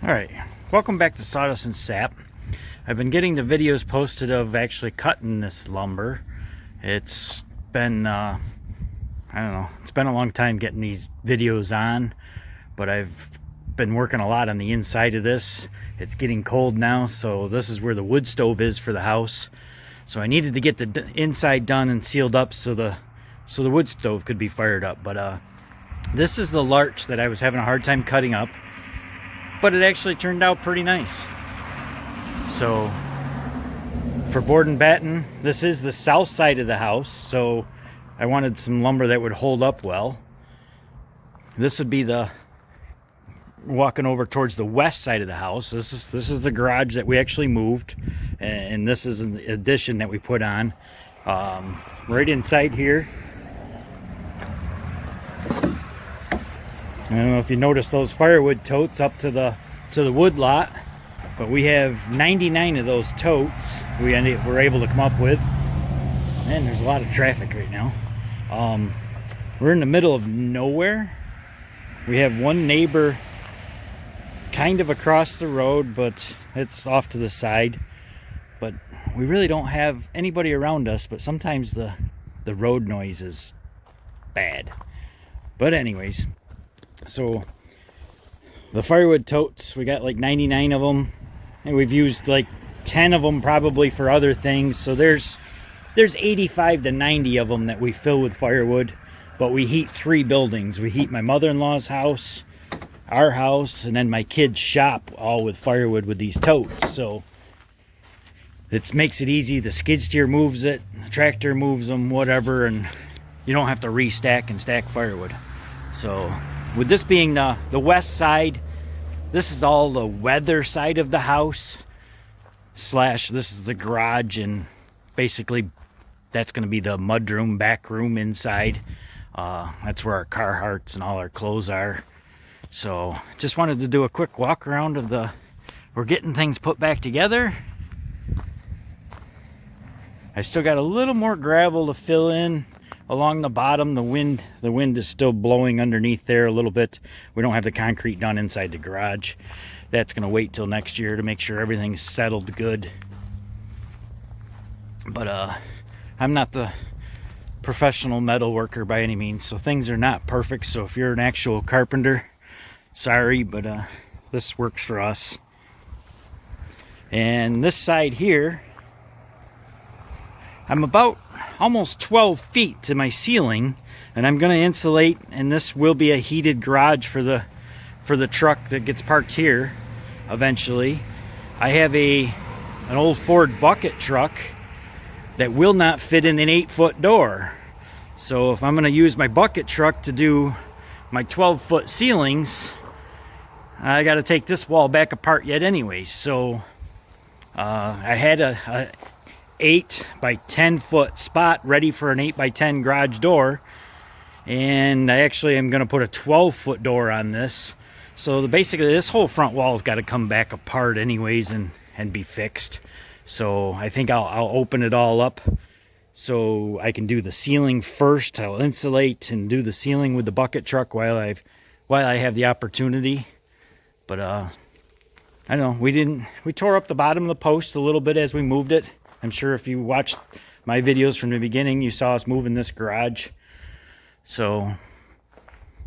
Alright, welcome back to Sawdust and Sap. I've been getting the videos posted of actually cutting this lumber. It's been, I don't know, it's been a long time getting these videos on, but I've been working a lot on the inside of this. It's getting cold now, so this is where the wood stove is for the house. So I needed to get the inside done and sealed up so the wood stove could be fired up. But this is the larch that I was having a hard time cutting up. But it actually turned out pretty nice. So for board and batten, this is the south side of the house, so I wanted some lumber that would hold up well. This would be the walking over towards the west side of the house. This is the garage that we actually moved, and this is an addition that we put on right inside here. I don't know if you noticed those firewood totes up to the wood lot, but we have 99 of those totes we're able to come up with. And there's a lot of traffic right now. We're in the middle of nowhere. We have one neighbor kind of across the road, but it's off to the side. But we really don't have anybody around us, but sometimes the road noise is bad. But anyways, so the firewood totes, we got like 99 of them, and we've used like 10 of them probably for other things. So there's 85 to 90 of them that we fill with firewood, but we heat 3 buildings. We heat my mother-in-law's house, our house, and then my kids' shop, all with firewood with these totes. So it makes it easy. The skid steer moves it, the tractor moves them, whatever, and you don't have to restack and stack firewood. So with this being the west side, this is all the weather side of the house / this is the garage, and basically that's going to be the mudroom, back room inside. That's where our Carhartts and all our clothes are. So just wanted to do a quick walk around of we're getting things put back together. I still got a little more gravel to fill in along the bottom. The wind is still blowing underneath there a little bit. We don't have the concrete done inside the garage. That's going to wait till next year to make sure everything's settled good. But I'm not the professional metal worker by any means, so things are not perfect. So if you're an actual carpenter, sorry, but this works for us. And this side here, I'm about almost 12 feet to my ceiling, and I'm going to insulate, and this will be a heated garage for the truck that gets parked here eventually. I have an old Ford bucket truck that will not fit in an 8-foot door. So if I'm going to use my bucket truck to do my 12-foot ceilings, I got to take this wall back apart yet anyway. So I had a 8 by 10 foot spot ready for an 8 by 10 garage door, and I actually am going to put a 12-foot door on this. So basically this whole front wall's got to come back apart anyways and be fixed. So I think I'll open it all up so I can do the ceiling first. I'll insulate and do the ceiling with the bucket truck while I have the opportunity. But I don't know, we tore up the bottom of the post a little bit as we moved it. I'm sure if you watched my videos from the beginning, you saw us moving this garage. So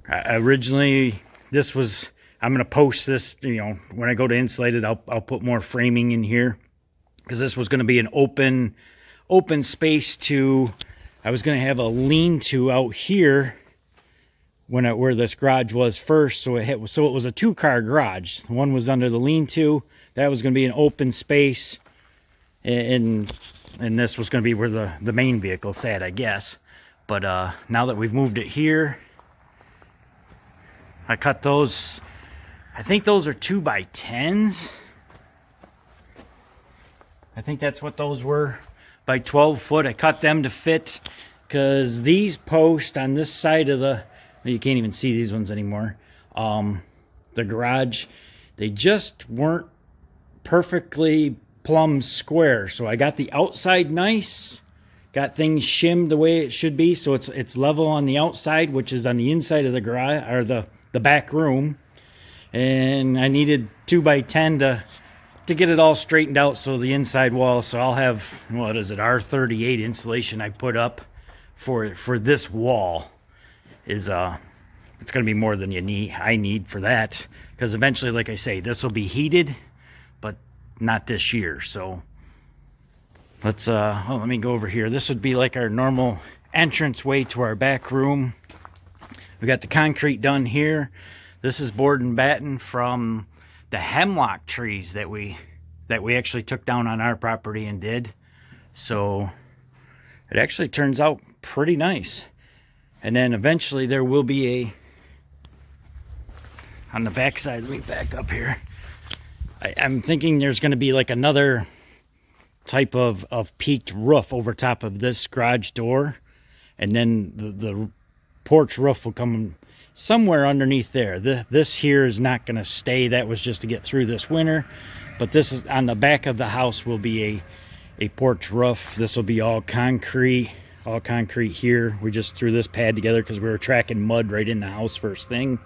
originally I'm going to post this, when I go to insulate it, I'll put more framing in here, because this was going to be an open space I was going to have a lean-to out here where this garage was first. So it was a 2-car garage. One was under the lean-to. That was going to be an open space. And this was going to be where the main vehicle sat, I guess. But now that we've moved it here, I cut those. I think those are 2 by 10s. I think that's what those were, by 12 foot. I cut them to fit, because these posts on this side of you can't even see these ones anymore. The garage, they just weren't perfectly plumb square. So I got the outside nice, got things shimmed the way it should be, so it's level on the outside, which is on the inside of the garage, or the back room. and I needed 2x10 to get it all straightened out, so the inside wall, so I'll have, what is it, R38 insulation I put up for this wall is it's going to be more than I need for that, because eventually, like I say, this will be heated, but not this year. So let's let me go over here. This would be like our normal entrance way to our back room. We got the concrete done here. This is board and batten from the hemlock trees that we actually took down on our property and did. So it actually turns out pretty nice. And then eventually there will be on the back side, let me back up here. I'm thinking there's going to be like another type of peaked roof over top of this garage door, and then the porch roof will come somewhere underneath there. This here is not going to stay. That was just to get through this winter, but this is on the back of the house will be a porch roof. This will be all concrete here. We just threw this pad together because we were tracking mud right in the house first thing.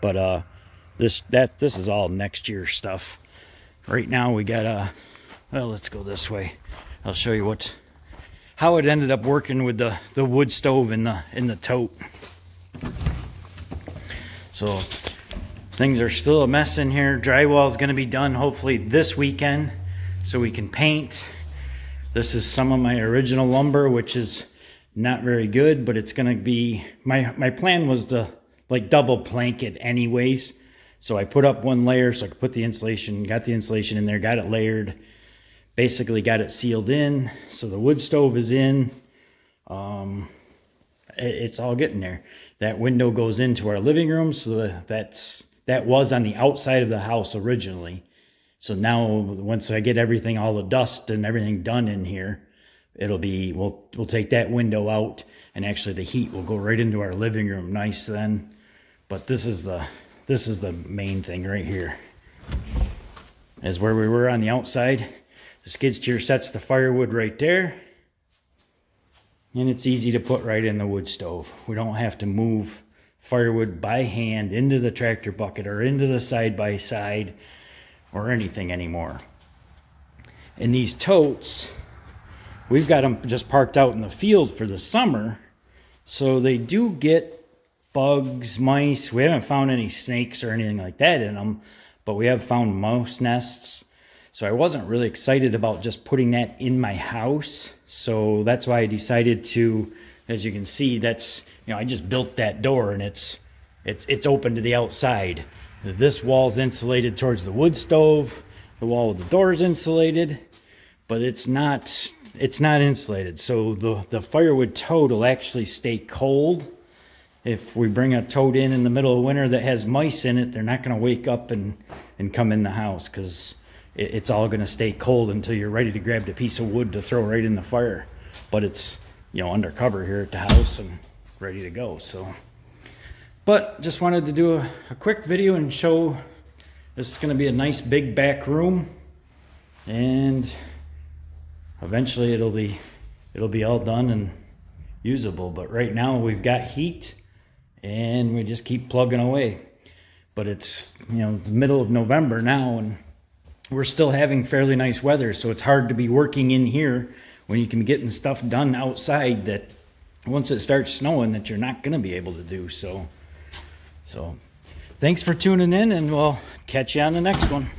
But this is all next year stuff. Right now we got well, let's go this way. I'll show you how it ended up working with the wood stove in the tote. So things are still a mess in here. Drywall is going to be done hopefully this weekend so we can paint. This is some of my original lumber, which is not very good, but it's going to be, my plan was to like double plank it anyways. So I put up one layer so I could put the insulation, got the insulation in there, got it layered, basically got it sealed in. So the wood stove is in. It's all getting there. That window goes into our living room, so that was on the outside of the house originally. So now once I get everything, all the dust and everything done in here, it'll be, we'll take that window out, and actually the heat will go right into our living room nice then. But this is the main thing right here, is where we were on the outside. The skid steer sets the firewood right there, and it's easy to put right in the wood stove. We don't have to move firewood by hand into the tractor bucket or into the side-by-side or anything anymore. And these totes, we've got them just parked out in the field for the summer, so they do get bugs, mice. We haven't found any snakes or anything like that in them, but we have found mouse nests. So I wasn't really excited about just putting that in my house. So that's why I decided to, as you can see, that's, I just built that door, and it's open to the outside. This wall's insulated towards the wood stove. The wall with the door is insulated, but it's not insulated. So the firewood tote will actually stay cold. If we bring a tote in the middle of winter that has mice in it, they're not going to wake up and come in the house, because it's all going to stay cold until you're ready to grab the piece of wood to throw right in the fire. But it's, under cover here at the house and ready to go. So, but just wanted to do a quick video and show this is going to be a nice big back room, and eventually it'll be all done and usable. But right now we've got heat, and we just keep plugging away. But it's, the middle of November now, and we're still having fairly nice weather, so it's hard to be working in here when you can be getting stuff done outside that once it starts snowing that you're not going to be able to do. So thanks for tuning in, and we'll catch you on the next one.